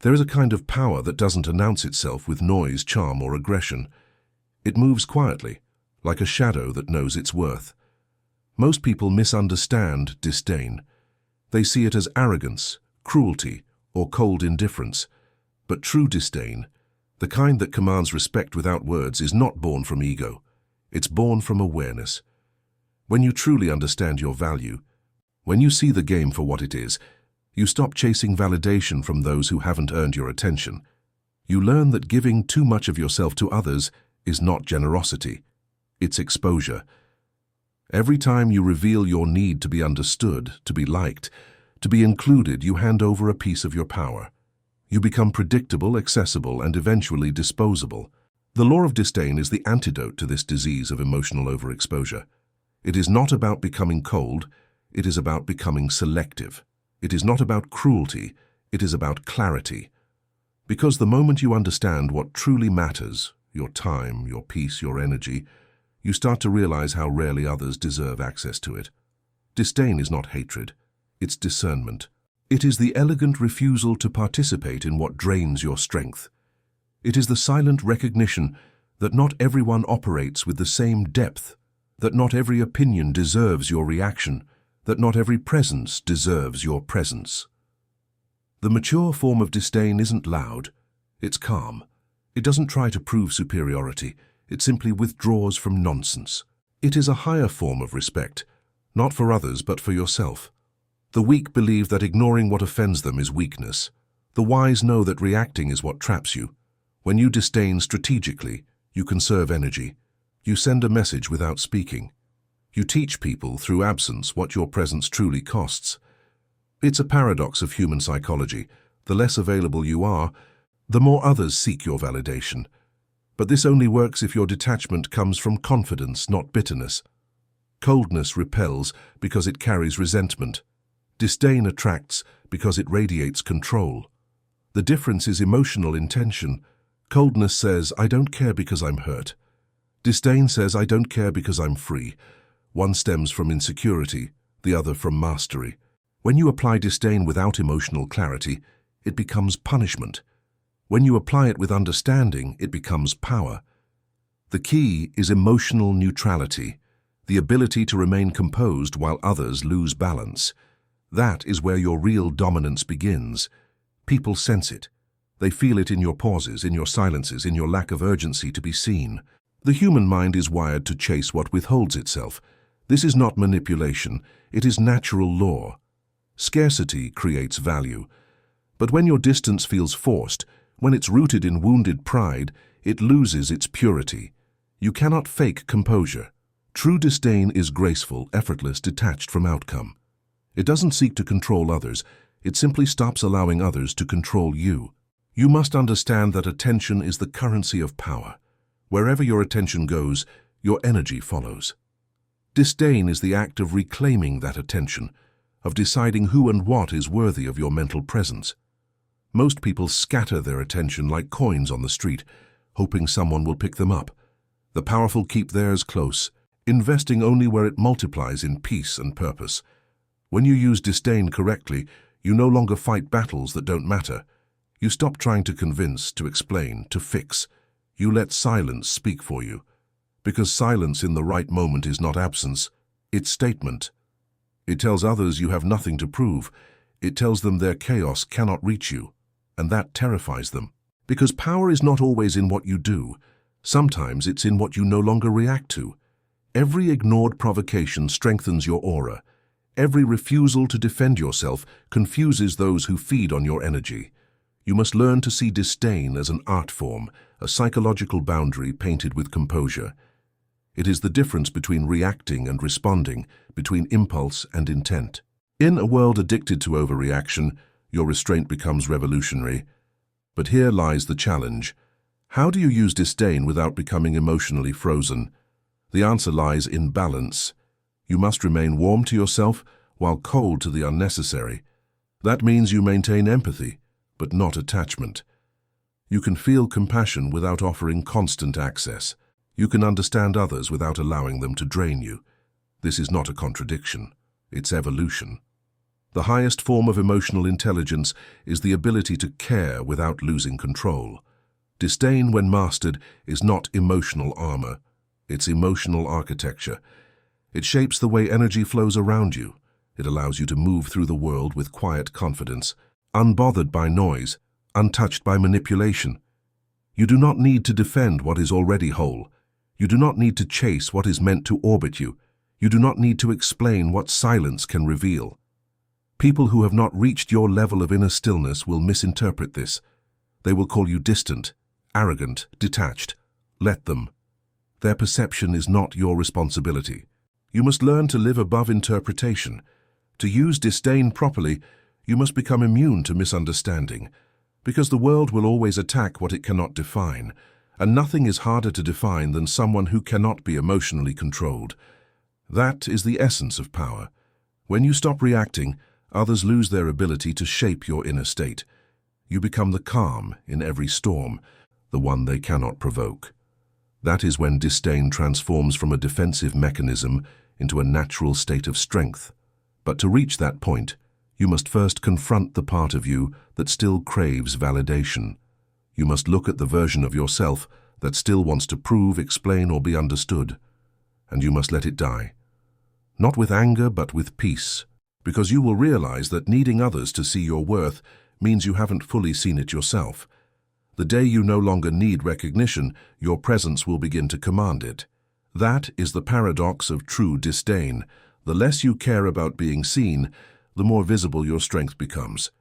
There is a kind of power that doesn't announce itself with noise, charm, or aggression. It moves quietly, like a shadow that knows its worth. Most people misunderstand disdain. They see it as arrogance, cruelty, or cold indifference. But true disdain, the kind that commands respect without words, is not born from ego. It's born from awareness. When you truly understand your value, when you see the game for what it is, you stop chasing validation from those who haven't earned your attention. You learn that giving too much of yourself to others is not generosity, it's exposure. Every time you reveal your need to be understood, to be liked, to be included, you hand over a piece of your power. You become predictable, accessible, and eventually disposable. The law of disdain is the antidote to this disease of emotional overexposure. It is not about becoming cold, it is about becoming selective. It is not about cruelty, it is about clarity. Because the moment you understand what truly matters, your time, your peace, your energy, you start to realize how rarely others deserve access to it. Disdain is not hatred, it's discernment. It is the elegant refusal to participate in what drains your strength. It is the silent recognition that not everyone operates with the same depth, that not every opinion deserves your reaction, that not every presence deserves your presence. The mature form of disdain isn't loud, it's calm. It doesn't try to prove superiority, it simply withdraws from nonsense. It is a higher form of respect, not for others but for yourself. The weak believe that ignoring what offends them is weakness. The wise know that reacting is what traps you. When you disdain strategically, you conserve energy. You send a message without speaking. You teach people through absence what your presence truly costs. It's a paradox of human psychology. The less available you are, the more others seek your validation. But this only works if your detachment comes from confidence, not bitterness. Coldness repels because it carries resentment. Disdain attracts because it radiates control. The difference is emotional intention. Coldness says, I don't care because I'm hurt. Disdain says, I don't care because I'm free. One stems from insecurity, the other from mastery. When you apply disdain without emotional clarity, it becomes punishment. When you apply it with understanding, it becomes power. The key is emotional neutrality, the ability to remain composed while others lose balance. That is where your real dominance begins. People sense it. They feel it in your pauses, in your silences, in your lack of urgency to be seen. The human mind is wired to chase what withholds itself. This is not manipulation, it is natural law. Scarcity creates value. But when your distance feels forced, when it's rooted in wounded pride, it loses its purity. You cannot fake composure. True disdain is graceful, effortless, detached from outcome. It doesn't seek to control others, it simply stops allowing others to control you. You must understand that attention is the currency of power. Wherever your attention goes, your energy follows. Disdain is the act of reclaiming that attention, of deciding who and what is worthy of your mental presence. Most people scatter their attention like coins on the street, hoping someone will pick them up. The powerful keep theirs close, investing only where it multiplies in peace and purpose. When you use disdain correctly, you no longer fight battles that don't matter. You stop trying to convince, to explain, to fix. You let silence speak for you. Because silence in the right moment is not absence, it's statement. It tells others you have nothing to prove. It tells them their chaos cannot reach you, and that terrifies them. Because power is not always in what you do. Sometimes it's in what you no longer react to. Every ignored provocation strengthens your aura. Every refusal to defend yourself confuses those who feed on your energy. You must learn to see disdain as an art form, a psychological boundary painted with composure. It is the difference between reacting and responding, between impulse and intent. In a world addicted to overreaction, your restraint becomes revolutionary. But here lies the challenge. How do you use disdain without becoming emotionally frozen? The answer lies in balance. You must remain warm to yourself while cold to the unnecessary. That means you maintain empathy, but not attachment. You can feel compassion without offering constant access. You can understand others without allowing them to drain you. This is not a contradiction, it's evolution. The highest form of emotional intelligence is the ability to care without losing control. Disdain, when mastered, is not emotional armor. It's emotional architecture. It shapes the way energy flows around you. It allows you to move through the world with quiet confidence, unbothered by noise, untouched by manipulation. You do not need to defend what is already whole. You do not need to chase what is meant to orbit you. You do not need to explain what silence can reveal. People who have not reached your level of inner stillness will misinterpret this. They will call you distant, arrogant, detached. Let them. Their perception is not your responsibility. You must learn to live above interpretation. To use disdain properly, you must become immune to misunderstanding, because the world will always attack what it cannot define, and nothing is harder to define than someone who cannot be emotionally controlled. That is the essence of power. When you stop reacting, others lose their ability to shape your inner state. You become the calm in every storm, the one they cannot provoke. That is when disdain transforms from a defensive mechanism into a natural state of strength. But to reach that point, you must first confront the part of you that still craves validation. You must look at the version of yourself that still wants to prove, explain, or be understood. And you must let it die. Not with anger, but with peace. Because you will realize that needing others to see your worth means you haven't fully seen it yourself. The day you no longer need recognition, your presence will begin to command it. That is the paradox of true disdain. The less you care about being seen, the more visible your strength becomes.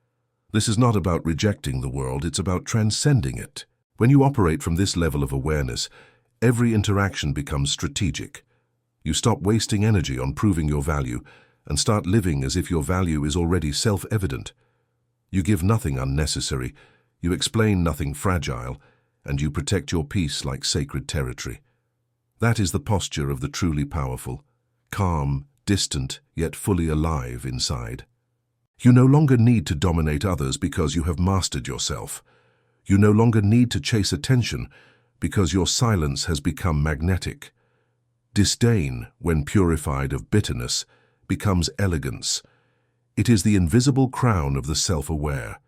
This is not about rejecting the world, it's about transcending it. When you operate from this level of awareness, every interaction becomes strategic. You stop wasting energy on proving your value and start living as if your value is already self-evident. You give nothing unnecessary, you explain nothing fragile, and you protect your peace like sacred territory. That is the posture of the truly powerful, calm, distant, yet fully alive inside. You no longer need to dominate others because you have mastered yourself. You no longer need to chase attention because your silence has become magnetic. Disdain, when purified of bitterness, becomes elegance. It is the invisible crown of the self-aware.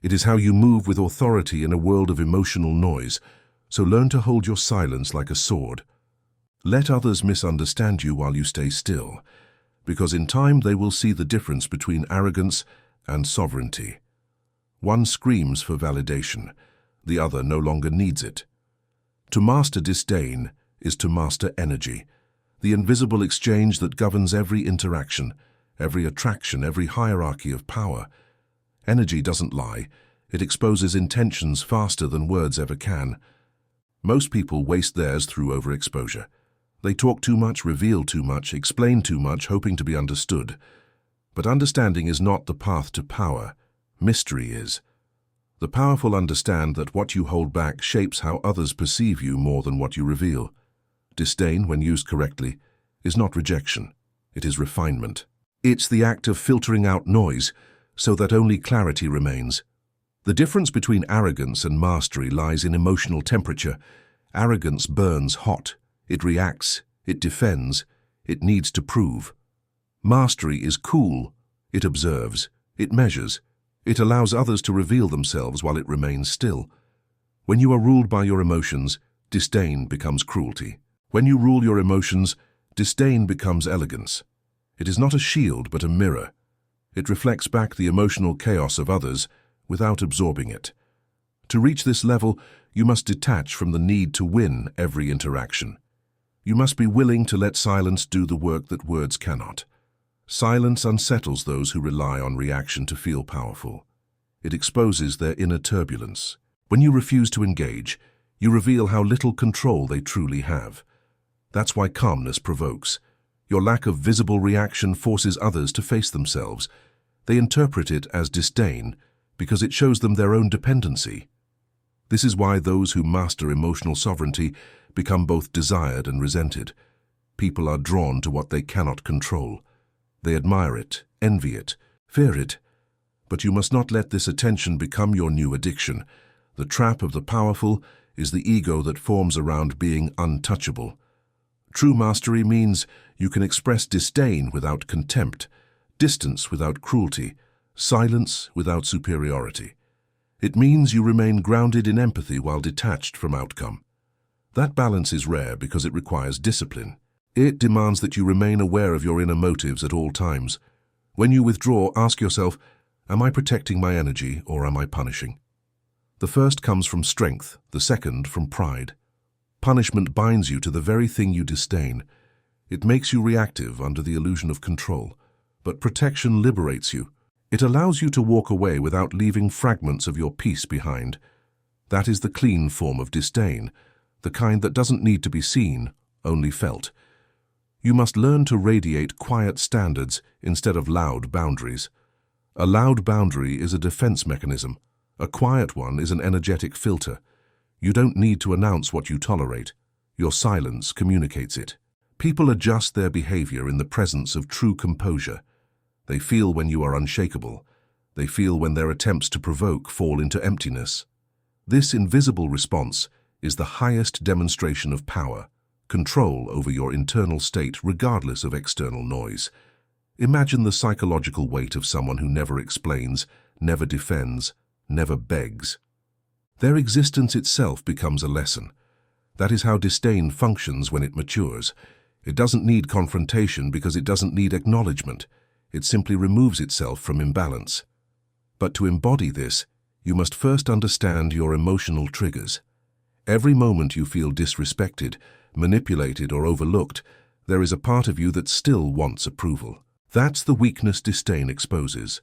It is how you move with authority in a world of emotional noise, so learn to hold your silence like a sword. Let others misunderstand you while you stay still, because in time they will see the difference between arrogance and sovereignty. One screams for validation, the other no longer needs it. To master disdain is to master energy, the invisible exchange that governs every interaction, every attraction, every hierarchy of power. Energy doesn't lie, it exposes intentions faster than words ever can. Most people waste theirs through overexposure. They talk too much, reveal too much, explain too much, hoping to be understood. But understanding is not the path to power. Mystery is. The powerful understand that what you hold back shapes how others perceive you more than what you reveal. Disdain, when used correctly, is not rejection. It is refinement. It's the act of filtering out noise so that only clarity remains. The difference between arrogance and mastery lies in emotional temperature. Arrogance burns hot. It reacts, it defends, it needs to prove. Mastery is cool. It observes, it measures, it allows others to reveal themselves while it remains still. When you are ruled by your emotions, disdain becomes cruelty. When you rule your emotions, disdain becomes elegance. It is not a shield but a mirror. It reflects back the emotional chaos of others without absorbing it. To reach this level, you must detach from the need to win every interaction. You must be willing to let silence do the work that words cannot. Silence unsettles those who rely on reaction to feel powerful. It exposes their inner turbulence. When you refuse to engage, you reveal how little control they truly have. That's why calmness provokes. Your lack of visible reaction forces others to face themselves. They interpret it as disdain because it shows them their own dependency. This is why those who master emotional sovereignty become both desired and resented. People are drawn to what they cannot control. They admire it, envy it, fear it. But you must not let this attention become your new addiction. The trap of the powerful is the ego that forms around being untouchable. True mastery means you can express disdain without contempt, distance without cruelty, silence without superiority. It means you remain grounded in empathy while detached from outcome. That balance is rare because it requires discipline. It demands that you remain aware of your inner motives at all times. When you withdraw, ask yourself, am I protecting my energy or am I punishing? The first comes from strength, the second from pride. Punishment binds you to the very thing you disdain. It makes you reactive under the illusion of control. But protection liberates you. It allows you to walk away without leaving fragments of your peace behind. That is the clean form of disdain, the kind that doesn't need to be seen, only felt. You must learn to radiate quiet standards instead of loud boundaries. A loud boundary is a defense mechanism. A quiet one is an energetic filter. You don't need to announce what you tolerate. Your silence communicates it. People adjust their behavior in the presence of true composure. They feel when you are unshakable. They feel when their attempts to provoke fall into emptiness. This invisible response is the highest demonstration of power, control over your internal state regardless of external noise. Imagine the psychological weight of someone who never explains, never defends, never begs. Their existence itself becomes a lesson. That is how disdain functions when it matures. It doesn't need confrontation because it doesn't need acknowledgement. It simply removes itself from imbalance. But to embody this, you must first understand your emotional triggers. Every moment you feel disrespected, manipulated, or overlooked, there is a part of you that still wants approval. That's the weakness disdain exposes.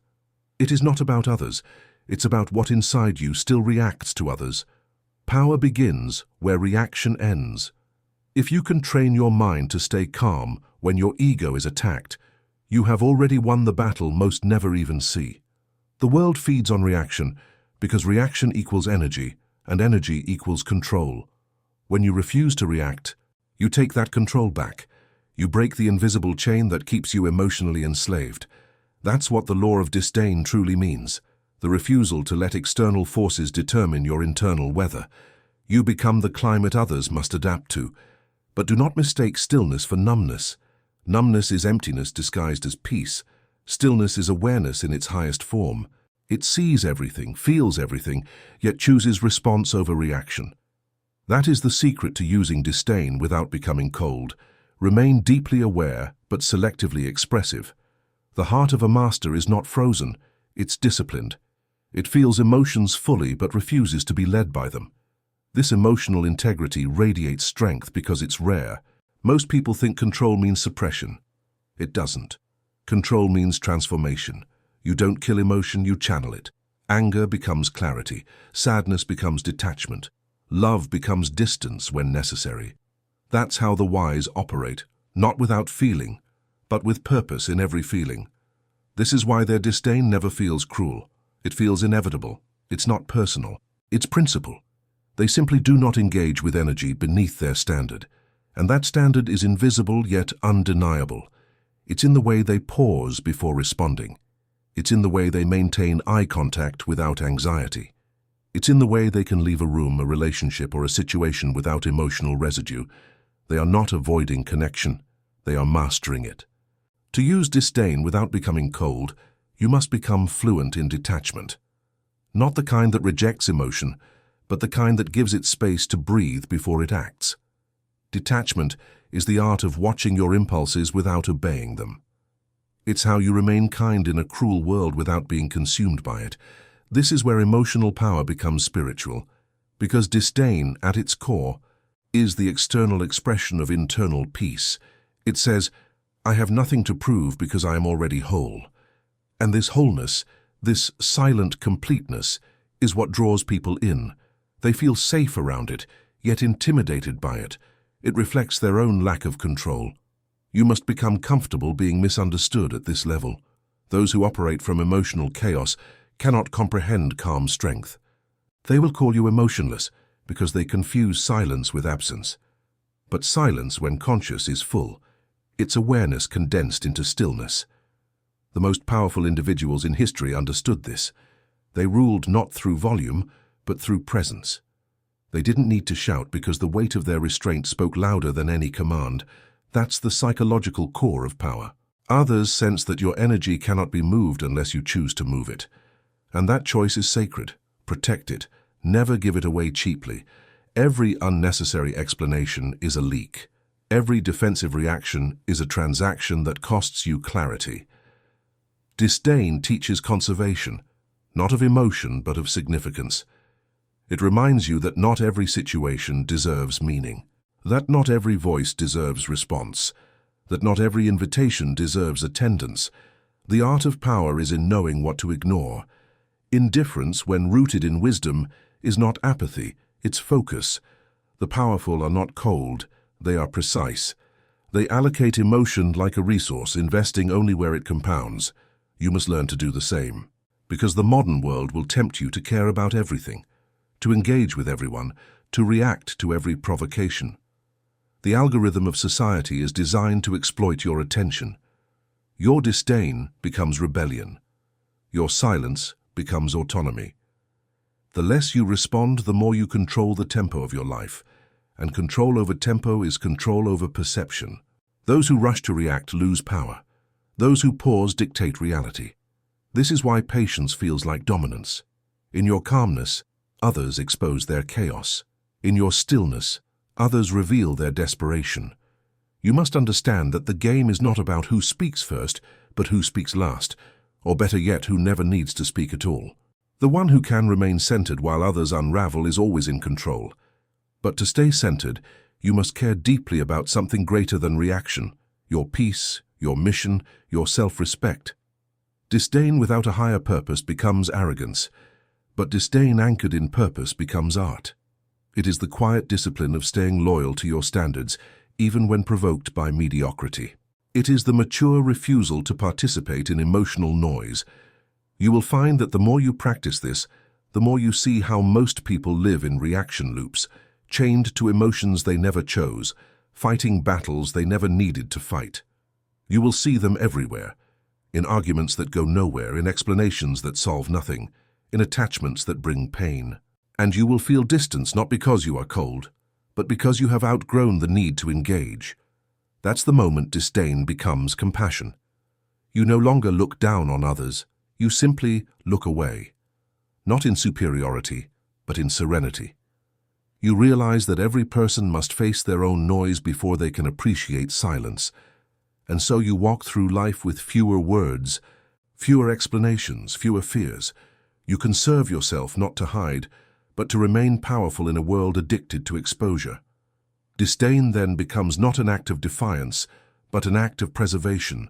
It is not about others. It's about what inside you still reacts to others. Power begins where reaction ends. If you can train your mind to stay calm when your ego is attacked, you have already won the battle most never even see. The world feeds on reaction because reaction equals energy, and energy equals control. When you refuse to react, you take that control back. You break the invisible chain that keeps you emotionally enslaved. That's what the law of disdain truly means. The refusal to let external forces determine your internal weather. You become the climate others must adapt to. But do not mistake stillness for numbness. Numbness is emptiness disguised as peace. Stillness is awareness in its highest form. It sees everything, feels everything, yet chooses response over reaction. That is the secret to using disdain without becoming cold. Remain deeply aware, but selectively expressive. The heart of a master is not frozen, it's disciplined. It feels emotions fully but refuses to be led by them. This emotional integrity radiates strength because it's rare. Most people think control means suppression. It doesn't. Control means transformation. You don't kill emotion, you channel it. Anger becomes clarity. Sadness becomes detachment. Love becomes distance when necessary. That's how the wise operate, not without feeling, but with purpose in every feeling. This is why their disdain never feels cruel. It feels inevitable. It's not personal. It's principle. They simply do not engage with energy beneath their standard. And that standard is invisible yet undeniable. It's in the way they pause before responding. It's in the way they maintain eye contact without anxiety. It's in the way they can leave a room, a relationship, or a situation without emotional residue. They are not avoiding connection. They are mastering it. To use disdain without becoming cold, you must become fluent in detachment. Not the kind that rejects emotion, but the kind that gives it space to breathe before it acts. Detachment is the art of watching your impulses without obeying them. It's how you remain kind in a cruel world without being consumed by it. This is where emotional power becomes spiritual, because disdain, at its core, is the external expression of internal peace. It says, I have nothing to prove because I am already whole. And this wholeness, this silent completeness, is what draws people in. They feel safe around it, yet intimidated by it. It reflects their own lack of control. You must become comfortable being misunderstood at this level. Those who operate from emotional chaos cannot comprehend calm strength. They will call you emotionless because they confuse silence with absence. But silence, when conscious, is full. It's awareness condensed into stillness. The most powerful individuals in history understood this. They ruled not through volume, but through presence. They didn't need to shout because the weight of their restraint spoke louder than any command. That's the psychological core of power. Others sense that your energy cannot be moved unless you choose to move it. And that choice is sacred. Protect it. Never give it away cheaply. Every unnecessary explanation is a leak. Every defensive reaction is a transaction that costs you clarity. Disdain teaches conservation, not of emotion but of significance. It reminds you that not every situation deserves meaning, that not every voice deserves response, that not every invitation deserves attendance. The art of power is in knowing what to ignore. Indifference, when rooted in wisdom, is not apathy, it's focus. The powerful are not cold, they are precise. They allocate emotion like a resource, investing only where it compounds. You must learn to do the same, because the modern world will tempt you to care about everything, to engage with everyone, to react to every provocation. The algorithm of society is designed to exploit your attention. Your disdain becomes rebellion. Your silence becomes autonomy. The less you respond, the more you control the tempo of your life, and control over tempo is control over perception. Those who rush to react lose power. Those who pause dictate reality. This is why patience feels like dominance. In your calmness, others expose their chaos. In your stillness, others reveal their desperation. You must understand that the game is not about who speaks first, but who speaks last, or better yet, who never needs to speak at all. The one who can remain centered while others unravel is always in control. But to stay centered, you must care deeply about something greater than reaction, your peace, your mission, your self-respect. Disdain without a higher purpose becomes arrogance, but disdain anchored in purpose becomes art. It is the quiet discipline of staying loyal to your standards, even when provoked by mediocrity. It is the mature refusal to participate in emotional noise. You will find that the more you practice this, the more you see how most people live in reaction loops, chained to emotions they never chose, fighting battles they never needed to fight. You will see them everywhere, in arguments that go nowhere, in explanations that solve nothing, in attachments that bring pain. And you will feel distance not because you are cold, but because you have outgrown the need to engage. That's the moment disdain becomes compassion. You no longer look down on others, you simply look away. Not in superiority, but in serenity. You realize that every person must face their own noise before they can appreciate silence. And so you walk through life with fewer words, fewer explanations, fewer fears. You conserve yourself not to hide, but to remain powerful in a world addicted to exposure. Disdain then becomes not an act of defiance, but an act of preservation.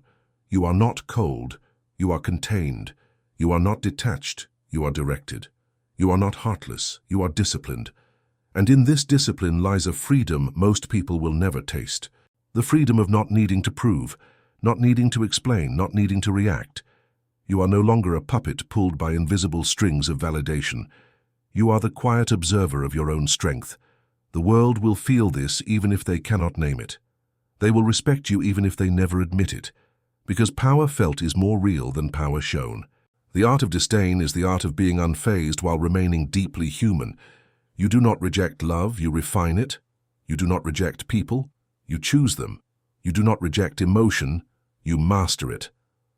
You are not cold, you are contained. You are not detached, you are directed. You are not heartless, you are disciplined. And in this discipline lies a freedom most people will never taste. The freedom of not needing to prove, not needing to explain, not needing to react. You are no longer a puppet pulled by invisible strings of validation. You are the quiet observer of your own strength. The world will feel this even if they cannot name it. They will respect you even if they never admit it, because power felt is more real than power shown. The art of disdain is the art of being unfazed while remaining deeply human. You do not reject love, you refine it. You do not reject people, you choose them. You do not reject emotion, you master it.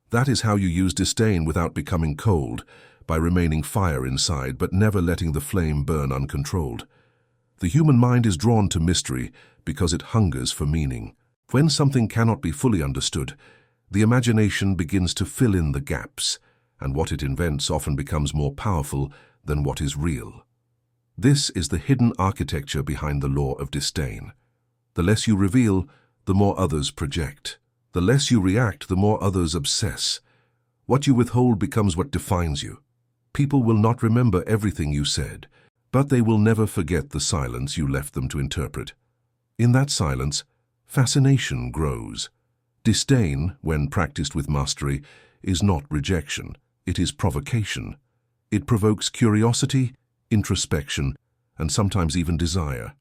That is how you use disdain without becoming cold, by remaining fire inside but never letting the flame burn uncontrolled. The human mind is drawn to mystery because it hungers for meaning. When something cannot be fully understood, the imagination begins to fill in the gaps, and what it invents often becomes more powerful than what is real. This is the hidden architecture behind the law of disdain. The less you reveal, the more others project. The less you react, the more others obsess. What you withhold becomes what defines you. People will not remember everything you said, but they will never forget the silence you left them to interpret. In that silence, fascination grows. Disdain, when practiced with mastery, is not rejection, it is provocation. It provokes curiosity, introspection, and sometimes even desire.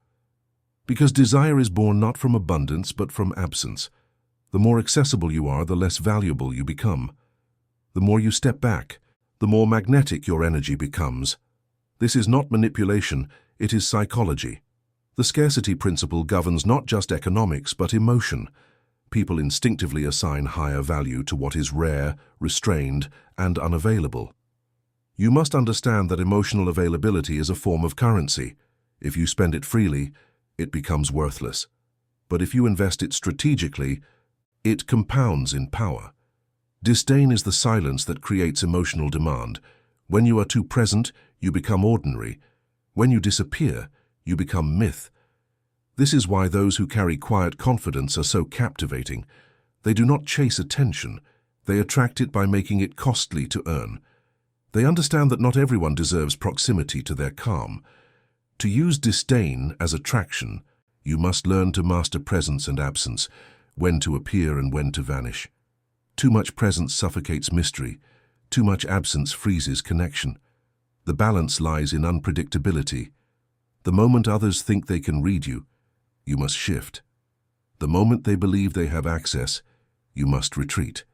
Because desire is born not from abundance but from absence. The more accessible you are, the less valuable you become. The more you step back, the more magnetic your energy becomes. This is not manipulation, it is psychology. The scarcity principle governs not just economics but emotion. People instinctively assign higher value to what is rare, restrained, and unavailable. You must understand that emotional availability is a form of currency. If you spend it freely, it becomes worthless. But if you invest it strategically, it compounds in power. Disdain is the silence that creates emotional demand. When you are too present, you become ordinary. When you disappear, you become myth. This is why those who carry quiet confidence are so captivating. They do not chase attention. They attract it by making it costly to earn. They understand that not everyone deserves proximity to their calm. To use disdain as attraction, you must learn to master presence and absence, when to appear and when to vanish. Too much presence suffocates mystery. Too much absence freezes connection. The balance lies in unpredictability. The moment others think they can read you, you must shift. The moment they believe they have access, you must retreat.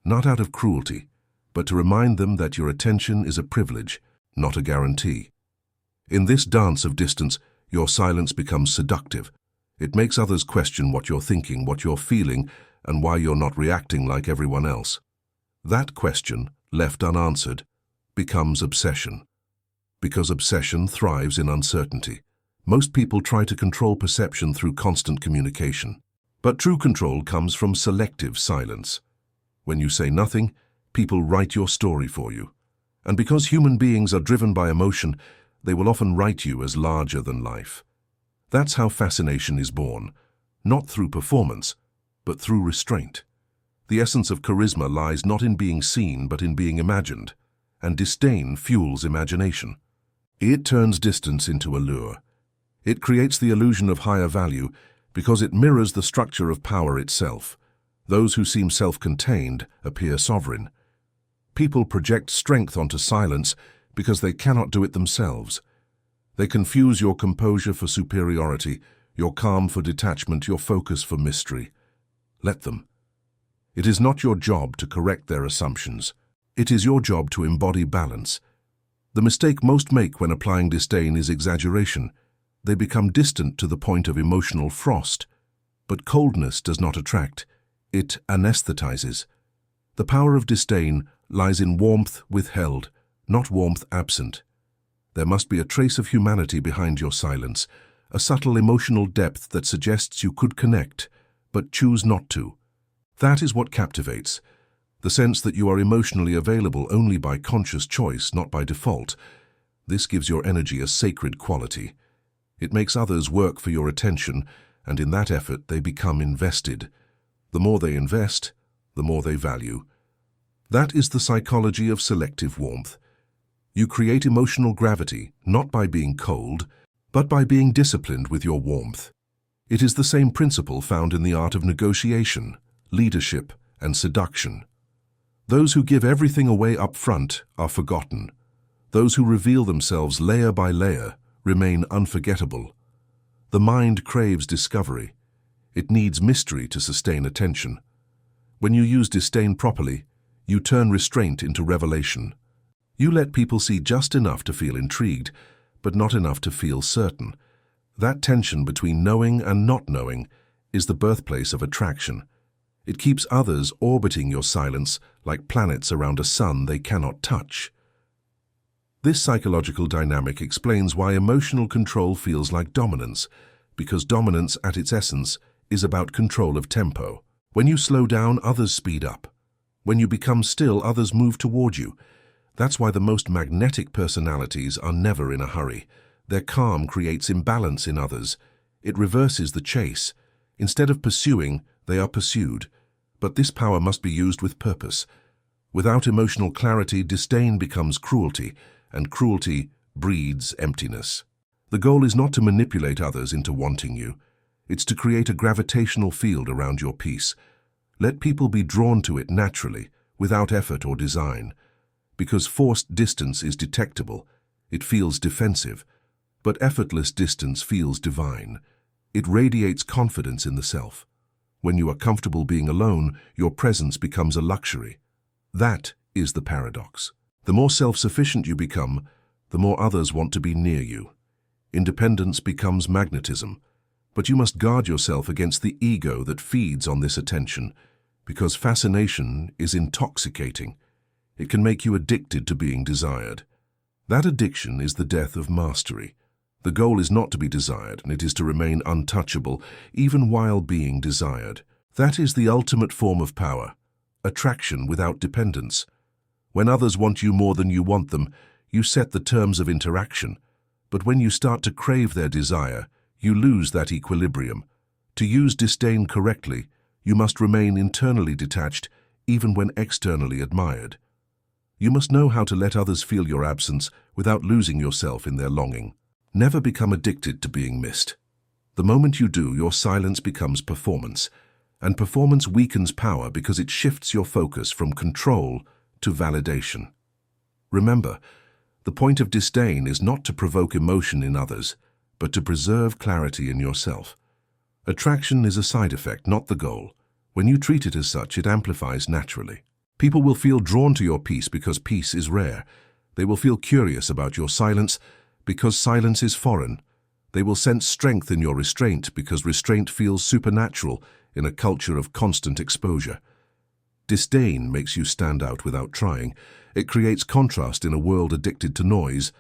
Not out of cruelty, but to remind them that your attention is a privilege, not a guarantee. In this dance of distance, your silence becomes seductive. It makes others question what you're thinking, what you're feeling, and why you're not reacting like everyone else. That question, left unanswered, becomes obsession. Because obsession thrives in uncertainty. Most people try to control perception through constant communication. But true control comes from selective silence. When you say nothing, people write your story for you. And because human beings are driven by emotion, they will often write you as larger than life. That's how fascination is born, not through performance, but through restraint. The essence of charisma lies not in being seen, but in being imagined. And disdain fuels imagination. It turns distance into allure. It creates the illusion of higher value because it mirrors the structure of power itself. Those who seem self-contained appear sovereign. People project strength onto silence because they cannot do it themselves. They confuse your composure for superiority, your calm for detachment, your focus for mystery. Let them. It is not your job to correct their assumptions. It is your job to embody balance. The mistake most make when applying disdain is exaggeration. They become distant to the point of emotional frost. But coldness does not attract. It anesthetizes. The power of disdain lies in warmth withheld, not warmth absent. There must be a trace of humanity behind your silence, a subtle emotional depth that suggests you could connect, but choose not to. That is what captivates. The sense that you are emotionally available only by conscious choice, not by default. This gives your energy a sacred quality. It makes others work for your attention, and in that effort they become invested. The more they invest, the more they value. That is the psychology of selective warmth. You create emotional gravity, not by being cold, but by being disciplined with your warmth. It is the same principle found in the art of negotiation, leadership, and seduction. Those who give everything away up front are forgotten. Those who reveal themselves layer by layer remain unforgettable. The mind craves discovery. It needs mystery to sustain attention. When you use disdain properly, you turn restraint into revelation. You let people see just enough to feel intrigued, but not enough to feel certain. That tension between knowing and not knowing is the birthplace of attraction. It keeps others orbiting your silence like planets around a sun they cannot touch. This psychological dynamic explains why emotional control feels like dominance, because dominance at its essence is about control of tempo. When you slow down, others speed up. When you become still, others move toward you. That's why the most magnetic personalities are never in a hurry. Their calm creates imbalance in others. It reverses the chase. Instead of pursuing, they are pursued. But this power must be used with purpose. Without emotional clarity, disdain becomes cruelty, and cruelty breeds emptiness. The goal is not to manipulate others into wanting you. It's to create a gravitational field around your peace. Let people be drawn to it naturally, without effort or design. Because forced distance is detectable, it feels defensive. But effortless distance feels divine. It radiates confidence in the self. When you are comfortable being alone, your presence becomes a luxury. That is the paradox. The more self-sufficient you become, the more others want to be near you. Independence becomes magnetism. But you must guard yourself against the ego that feeds on this attention, because fascination is intoxicating. It can make you addicted to being desired. That addiction is the death of mastery. The goal is not to be desired, and it is to remain untouchable, even while being desired. That is the ultimate form of power, attraction without dependence. When others want you more than you want them, you set the terms of interaction. But when you start to crave their desire, you lose that equilibrium. To use disdain correctly, you must remain internally detached, even when externally admired. You must know how to let others feel your absence without losing yourself in their longing. Never become addicted to being missed. The moment you do, your silence becomes performance, and performance weakens power because it shifts your focus from control to validation. Remember, the point of disdain is not to provoke emotion in others, but to preserve clarity in yourself. Attraction is a side effect, not the goal. When you treat it as such, it amplifies naturally. People will feel drawn to your peace because peace is rare. They will feel curious about your silence because silence is foreign. They will sense strength in your restraint because restraint feels supernatural in a culture of constant exposure. Disdain makes you stand out without trying. It creates contrast in a world addicted to noise,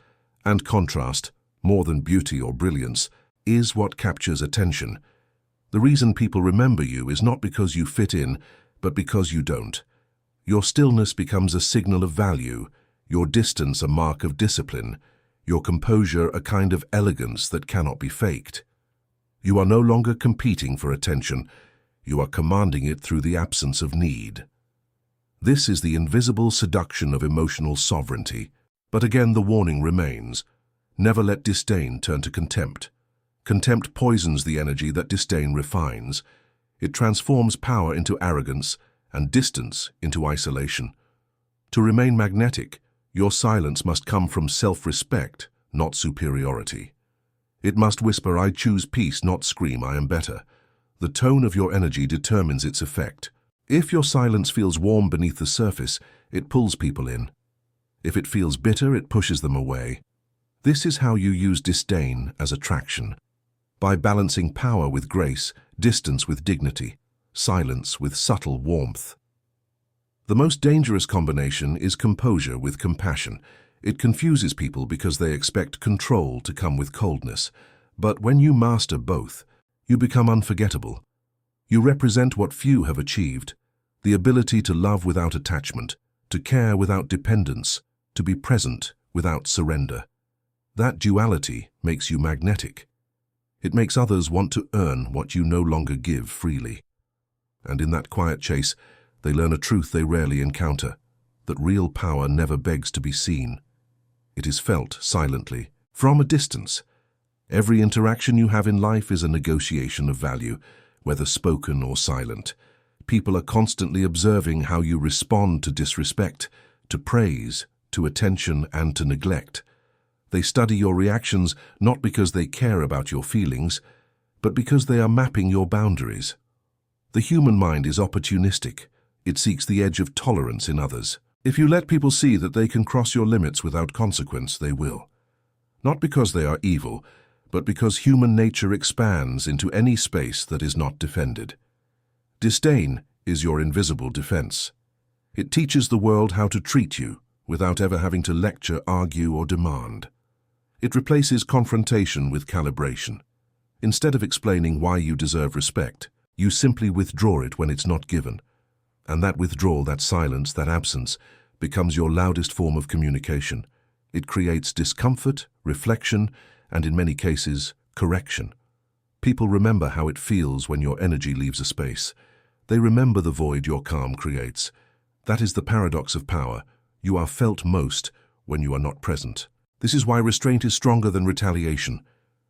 and contrast, more than beauty or brilliance, is what captures attention. The reason people remember you is not because you fit in, but because you don't. Your stillness becomes a signal of value, your distance a mark of discipline, your composure a kind of elegance that cannot be faked. You are no longer competing for attention, you are commanding it through the absence of need. This is the invisible seduction of emotional sovereignty, but again the warning remains. Never let disdain turn to contempt. Contempt poisons the energy that disdain refines. It transforms power into arrogance and distance into isolation. To remain magnetic, your silence must come from self-respect, not superiority. It must whisper, "I choose peace," not scream, "I am better." The tone of your energy determines its effect. If your silence feels warm beneath the surface, it pulls people in. If it feels bitter, it pushes them away. This is how you use disdain as attraction. By balancing power with grace, distance with dignity, silence with subtle warmth. The most dangerous combination is composure with compassion. It confuses people because they expect control to come with coldness. But when you master both, you become unforgettable. You represent what few have achieved: the ability to love without attachment, to care without dependence, to be present without surrender. That duality makes you magnetic. It makes others want to earn what you no longer give freely. And in that quiet chase, they learn a truth they rarely encounter, that real power never begs to be seen. It is felt silently, from a distance. Every interaction you have in life is a negotiation of value, whether spoken or silent. People are constantly observing how you respond to disrespect, to praise, to attention, and to neglect. They study your reactions not because they care about your feelings, but because they are mapping your boundaries. The human mind is opportunistic. It seeks the edge of tolerance in others. If you let people see that they can cross your limits without consequence, they will. Not because they are evil, but because human nature expands into any space that is not defended. Disdain is your invisible defense. It teaches the world how to treat you without ever having to lecture, argue, or demand. It replaces confrontation with calibration. Instead of explaining why you deserve respect, you simply withdraw it when it's not given. And that withdrawal, that silence, that absence, becomes your loudest form of communication. It creates discomfort, reflection, and in many cases, correction. People remember how it feels when your energy leaves a space. They remember the void your calm creates. That is the paradox of power. You are felt most when you are not present. This is why restraint is stronger than retaliation.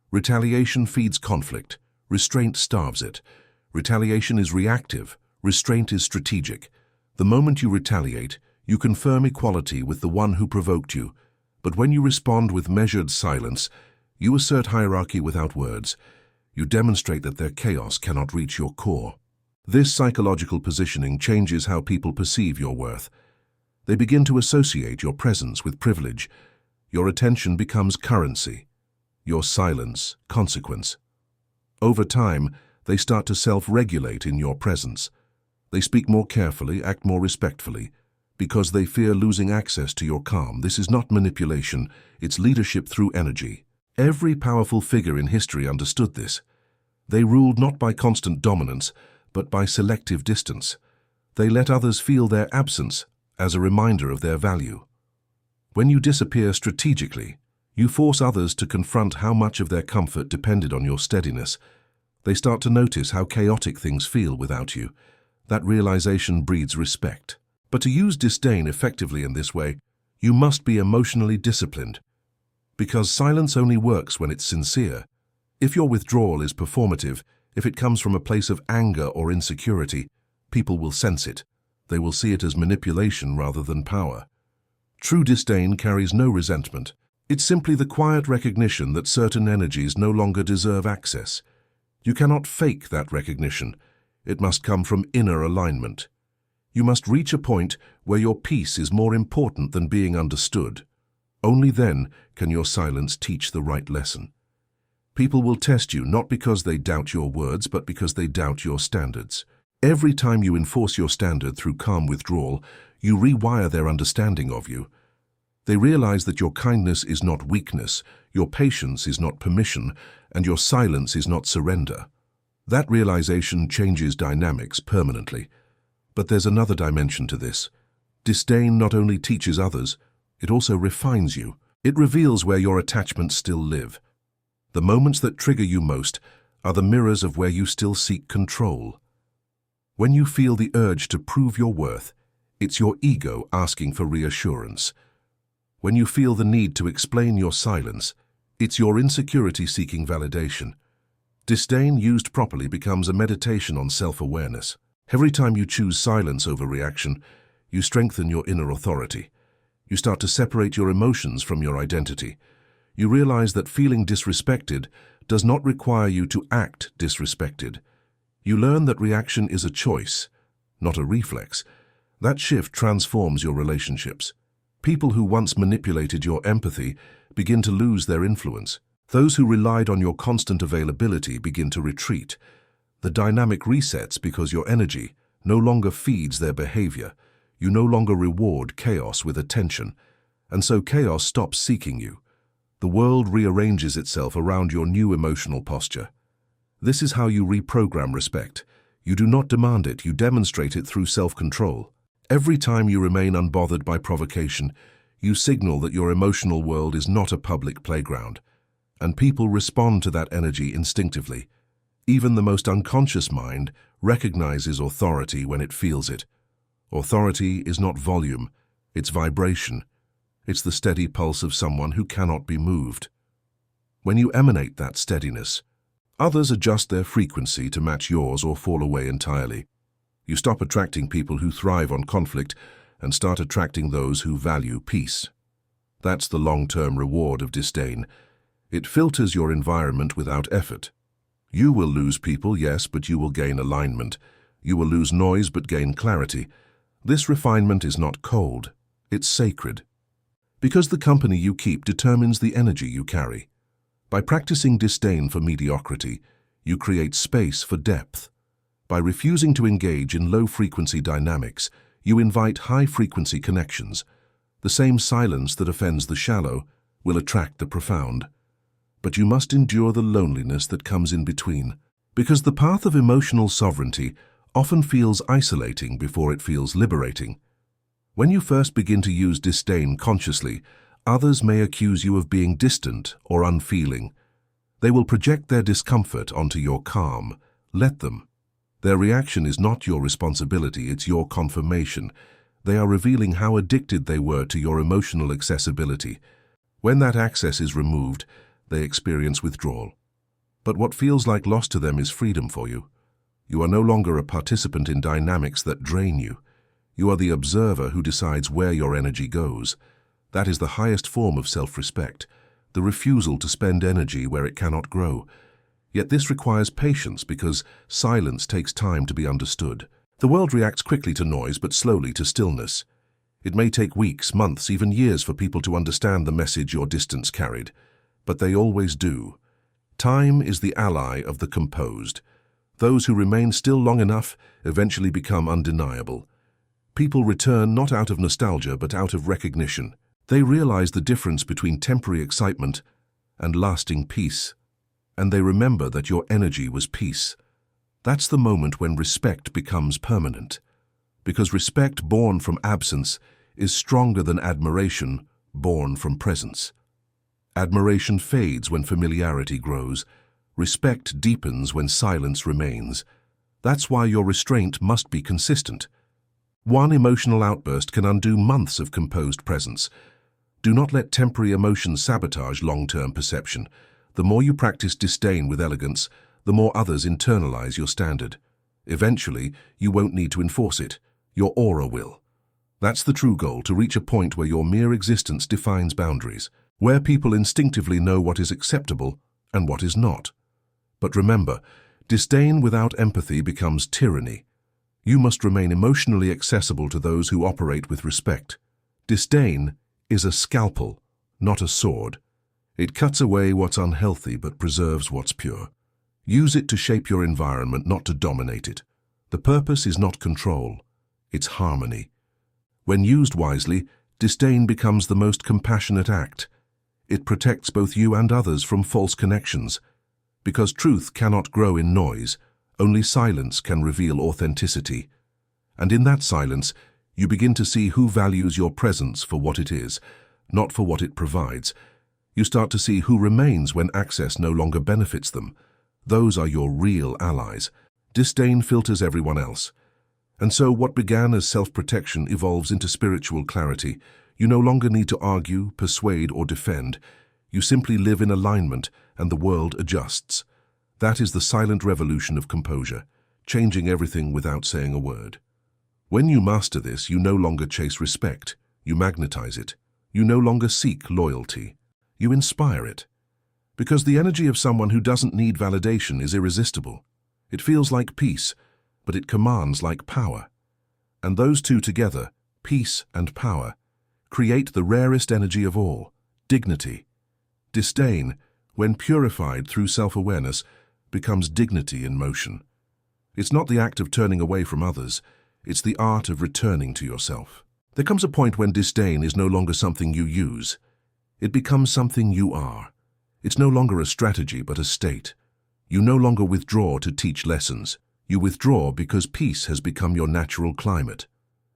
Retaliation feeds conflict. Restraint starves it. Retaliation is reactive. Restraint is strategic. The moment you retaliate, you confirm equality with the one who provoked you. But when you respond with measured silence, you assert hierarchy without words. You demonstrate that their chaos cannot reach your core. This psychological positioning changes how people perceive your worth. They begin to associate your presence with privilege. Your attention becomes currency. Your silence, consequence. Over time, they start to self-regulate in your presence. They speak more carefully, act more respectfully, because they fear losing access to your calm. This is not manipulation, it's leadership through energy. Every powerful figure in history understood this. They ruled not by constant dominance, but by selective distance. They let others feel their absence as a reminder of their value. When you disappear strategically, you force others to confront how much of their comfort depended on your steadiness. They start to notice how chaotic things feel without you. That realization breeds respect. But to use disdain effectively in this way, you must be emotionally disciplined. Because silence only works when it's sincere. If your withdrawal is performative, if it comes from a place of anger or insecurity, people will sense it. They will see it as manipulation rather than power. True disdain carries no resentment. It's simply the quiet recognition that certain energies no longer deserve access. You cannot fake that recognition. It must come from inner alignment. You must reach a point where your peace is more important than being understood. Only then can your silence teach the right lesson. People will test you not because they doubt your words, but because they doubt your standards. Every time you enforce your standard through calm withdrawal, you rewire their understanding of you. They realize that your kindness is not weakness, your patience is not permission, and your silence is not surrender. That realization changes dynamics permanently. But there's another dimension to this. Disdain not only teaches others, it also refines you. It reveals where your attachments still live. The moments that trigger you most are the mirrors of where you still seek control. When you feel the urge to prove your worth, it's your ego asking for reassurance. When you feel the need to explain your silence, it's your insecurity seeking validation. Disdain used properly becomes a meditation on self-awareness. Every time you choose silence over reaction, you strengthen your inner authority. You start to separate your emotions from your identity. You realize that feeling disrespected does not require you to act disrespected. You learn that reaction is a choice, not a reflex. That shift transforms your relationships. People who once manipulated your empathy begin to lose their influence. Those who relied on your constant availability begin to retreat. The dynamic resets because your energy no longer feeds their behavior. You no longer reward chaos with attention, and so chaos stops seeking you. The world rearranges itself around your new emotional posture. This is how you reprogram respect. You do not demand it, you demonstrate it through self-control. Every time you remain unbothered by provocation, you signal that your emotional world is not a public playground, and people respond to that energy instinctively. Even the most unconscious mind recognizes authority when it feels it. Authority is not volume, it's vibration. It's the steady pulse of someone who cannot be moved. When you emanate that steadiness, others adjust their frequency to match yours or fall away entirely. You stop attracting people who thrive on conflict and start attracting those who value peace. That's the long-term reward of disdain. It filters your environment without effort. You will lose people, yes, but you will gain alignment. You will lose noise but gain clarity. This refinement is not cold, it's sacred. Because the company you keep determines the energy you carry. By practicing disdain for mediocrity, you create space for depth. By refusing to engage in low-frequency dynamics, you invite high-frequency connections. The same silence that offends the shallow will attract the profound. But you must endure the loneliness that comes in between, because the path of emotional sovereignty often feels isolating before it feels liberating. When you first begin to use disdain consciously, others may accuse you of being distant or unfeeling. They will project their discomfort onto your calm. Let them. Their reaction is not your responsibility, it's your confirmation. They are revealing how addicted they were to your emotional accessibility. When that access is removed, they experience withdrawal. But what feels like loss to them is freedom for you. You are no longer a participant in dynamics that drain you. You are the observer who decides where your energy goes. That is the highest form of self-respect, the refusal to spend energy where it cannot grow. Yet this requires patience because silence takes time to be understood. The world reacts quickly to noise but slowly to stillness. It may take weeks, months, even years for people to understand the message your distance carried, but they always do. Time is the ally of the composed. Those who remain still long enough eventually become undeniable. People return not out of nostalgia but out of recognition. They realize the difference between temporary excitement and lasting peace. And they remember that your energy was peace. That's the moment when respect becomes permanent. Because respect born from absence is stronger than admiration born from presence. Admiration fades when familiarity grows. Respect deepens when silence remains. That's why your restraint must be consistent. One emotional outburst can undo months of composed presence. Do not let temporary emotions sabotage long-term perception. The more you practice disdain with elegance, the more others internalize your standard. Eventually, you won't need to enforce it. Your aura will. That's the true goal, to reach a point where your mere existence defines boundaries, where people instinctively know what is acceptable and what is not. But remember, disdain without empathy becomes tyranny. You must remain emotionally accessible to those who operate with respect. Disdain is a scalpel, not a sword. It cuts away what's unhealthy but preserves what's pure. Use it to shape your environment, not to dominate it. The purpose is not control, it's harmony. When used wisely, disdain becomes the most compassionate act. It protects both you and others from false connections. Because truth cannot grow in noise, only silence can reveal authenticity. And in that silence, you begin to see who values your presence for what it is, not for what it provides. You start to see who remains when access no longer benefits them. Those are your real allies. Disdain filters everyone else. And so what began as self-protection evolves into spiritual clarity. You no longer need to argue, persuade, or defend. You simply live in alignment, and the world adjusts. That is the silent revolution of composure, changing everything without saying a word. When you master this, you no longer chase respect. You magnetize it. You no longer seek loyalty. You inspire it. Because the energy of someone who doesn't need validation is irresistible. It feels like peace, but it commands like power. And those two together, peace and power, create the rarest energy of all, dignity. Disdain, when purified through self-awareness, becomes dignity in motion. It's not the act of turning away from others, it's the art of returning to yourself. There comes a point when disdain is no longer something you use. It becomes something you are. It's no longer a strategy but a state. You no longer withdraw to teach lessons. You withdraw because peace has become your natural climate.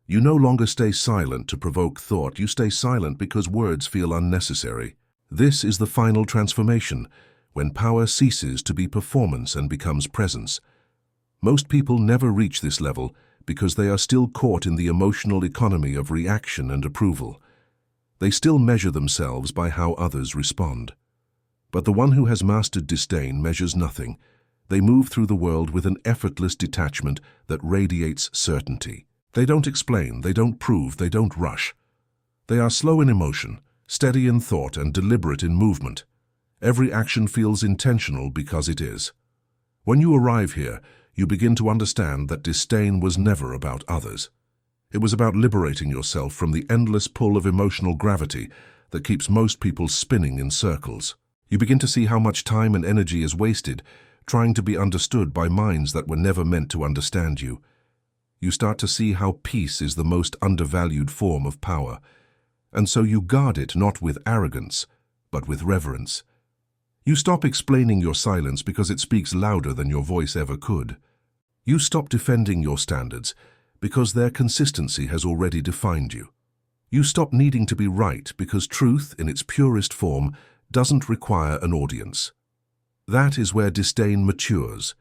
You no longer stay silent to provoke thought. You stay silent because words feel unnecessary. This is the final transformation, when power ceases to be performance and becomes presence. Most people never reach this level because they are still caught in the emotional economy of reaction and approval. They still measure themselves by how others respond. But the one who has mastered disdain measures nothing. They move through the world with an effortless detachment that radiates certainty. They don't explain, they don't prove, they don't rush. They are slow in emotion, steady in thought, and deliberate in movement. Every action feels intentional because it is. When you arrive here, you begin to understand that disdain was never about others. It was about liberating yourself from the endless pull of emotional gravity that keeps most people spinning in circles. You begin to see how much time and energy is wasted trying to be understood by minds that were never meant to understand you. You start to see how peace is the most undervalued form of power, and so you guard it not with arrogance, but with reverence. You stop explaining your silence because it speaks louder than your voice ever could. You stop defending your standards because their consistency has already defined you. You stop needing to be right because truth, in its purest form, doesn't require an audience. That is where disdain matures,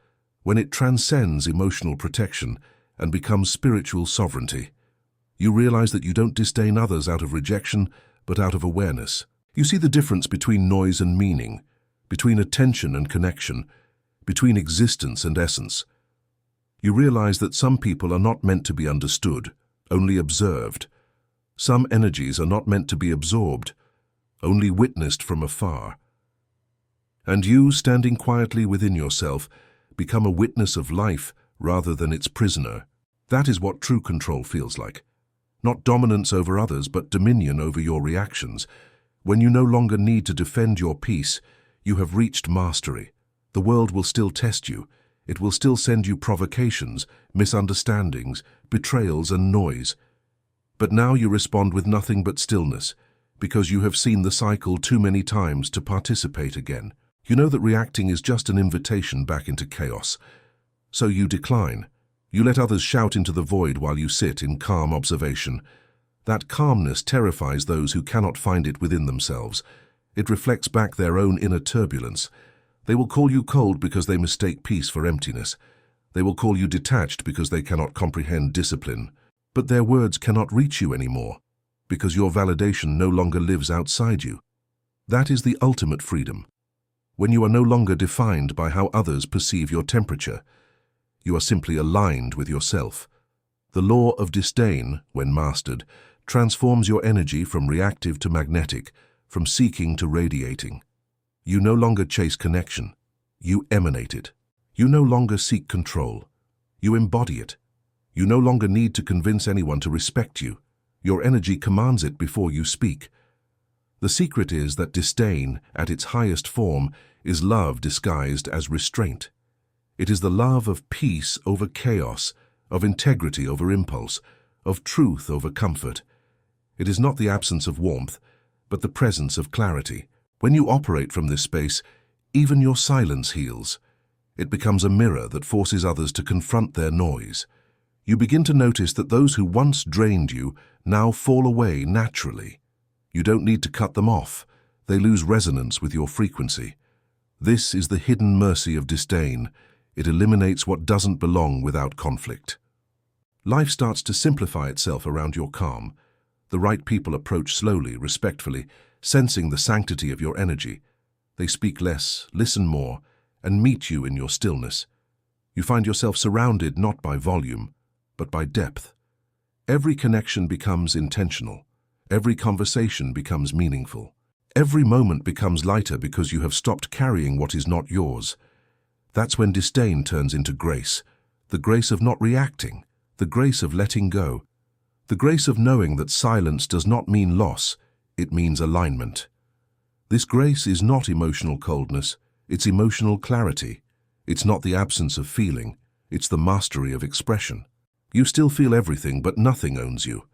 when it transcends emotional protection and becomes spiritual sovereignty. You realize that you don't disdain others out of rejection, but out of awareness. You see the difference between noise and meaning, between attention and connection, between existence and essence. You realize that some people are not meant to be understood, only observed. Some energies are not meant to be absorbed, only witnessed from afar. And you, standing quietly within yourself, become a witness of life rather than its prisoner. That is what true control feels like. Not dominance over others, but dominion over your reactions. When you no longer need to defend your peace, you have reached mastery. The world will still test you. It will still send you provocations, misunderstandings, betrayals, and noise. But now you respond with nothing but stillness, because you have seen the cycle too many times to participate again. You know that reacting is just an invitation back into chaos. So you decline. You let others shout into the void while you sit in calm observation. That calmness terrifies those who cannot find it within themselves. It reflects back their own inner turbulence. They will call you cold because they mistake peace for emptiness. They will call you detached because they cannot comprehend discipline. But their words cannot reach you anymore, because your validation no longer lives outside you. That is the ultimate freedom. When you are no longer defined by how others perceive your temperature, you are simply aligned with yourself. The law of disdain, when mastered, transforms your energy from reactive to magnetic, from seeking to radiating. You no longer chase connection. You emanate it. You no longer seek control. You embody it. You no longer need to convince anyone to respect you. Your energy commands it before you speak. The secret is that disdain, at its highest form, is love disguised as restraint. It is the love of peace over chaos, of integrity over impulse, of truth over comfort. It is not the absence of warmth, but the presence of clarity. When you operate from this space, even your silence heals. It becomes a mirror that forces others to confront their noise. You begin to notice that those who once drained you now fall away naturally. You don't need to cut them off. They lose resonance with your frequency. This is the hidden mercy of disdain. It eliminates what doesn't belong without conflict. Life starts to simplify itself around your calm. The right people approach slowly, respectfully, sensing the sanctity of your energy. They speak less, listen more, and meet you in your stillness. You find yourself surrounded not by volume, but by depth. Every connection becomes intentional. Every conversation becomes meaningful. Every moment becomes lighter because you have stopped carrying what is not yours. That's when disdain turns into grace, the grace of not reacting, the grace of letting go, the grace of knowing that silence does not mean loss, it means alignment. This grace is not emotional coldness, it's emotional clarity. It's not the absence of feeling, it's the mastery of expression. You still feel everything, but nothing owns you.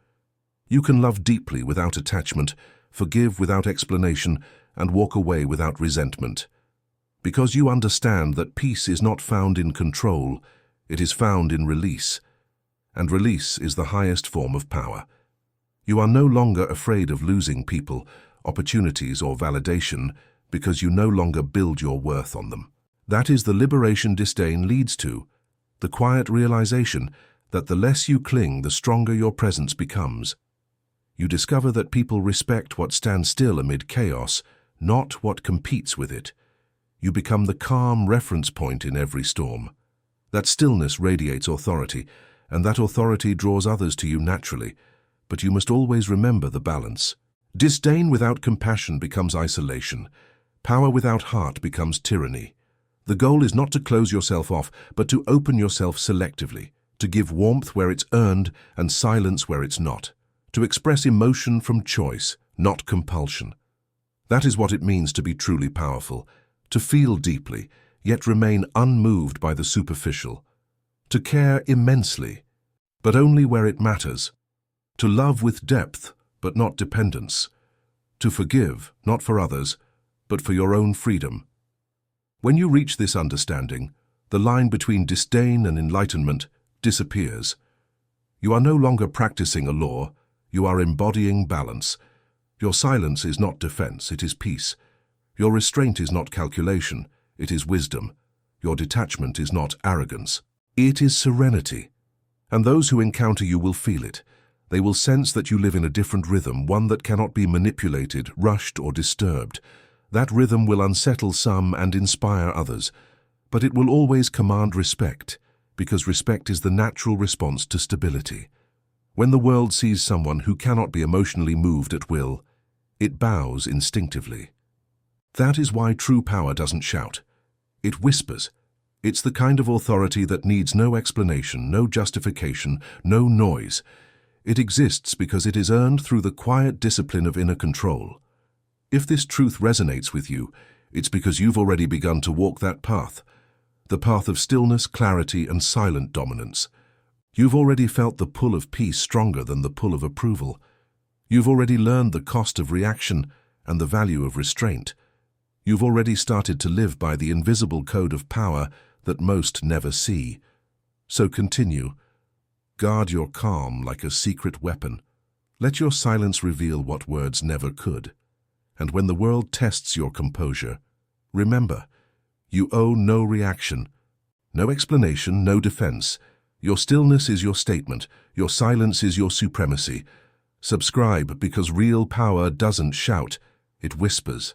You can love deeply without attachment, forgive without explanation, and walk away without resentment. Because you understand that peace is not found in control, it is found in release. And release is the highest form of power. You are no longer afraid of losing people, opportunities, or validation because you no longer build your worth on them. That is the liberation disdain leads to, the quiet realization that the less you cling, the stronger your presence becomes. You discover that people respect what stands still amid chaos, not what competes with it. You become the calm reference point in every storm. That stillness radiates authority, and that authority draws others to you naturally. But you must always remember the balance. Disdain without compassion becomes isolation. Power without heart becomes tyranny. The goal is not to close yourself off, but to open yourself selectively, to give warmth where it's earned and silence where it's not, to express emotion from choice, not compulsion. That is what it means to be truly powerful, to feel deeply, yet remain unmoved by the superficial, to care immensely, but only where it matters, to love with depth, but not dependence, to forgive, not for others, but for your own freedom. When you reach this understanding, the line between disdain and enlightenment disappears. You are no longer practicing a law, you are embodying balance. Your silence is not defense, it is peace. Your restraint is not calculation, it is wisdom. Your detachment is not arrogance, it is serenity. And those who encounter you will feel it. They will sense that you live in a different rhythm, one that cannot be manipulated, rushed, or disturbed. That rhythm will unsettle some and inspire others, but it will always command respect, because respect is the natural response to stability. When the world sees someone who cannot be emotionally moved at will, it bows instinctively. That is why true power doesn't shout. It whispers. It's the kind of authority that needs no explanation, no justification, no noise. It exists because it is earned through the quiet discipline of inner control. If this truth resonates with you, It's because you've already begun to walk that path, the path of stillness, clarity, and silent dominance. You've already felt the pull of peace stronger than the pull of approval. You've already learned the cost of reaction and the value of restraint. You've already started to live by the invisible code of power that most never see. So continue. Guard your calm like a secret weapon. Let your silence reveal what words never could. And when the world tests your composure, remember, you owe no reaction, no explanation, no defense. Your stillness is your statement. Your silence is your supremacy. Subscribe because real power doesn't shout, it whispers.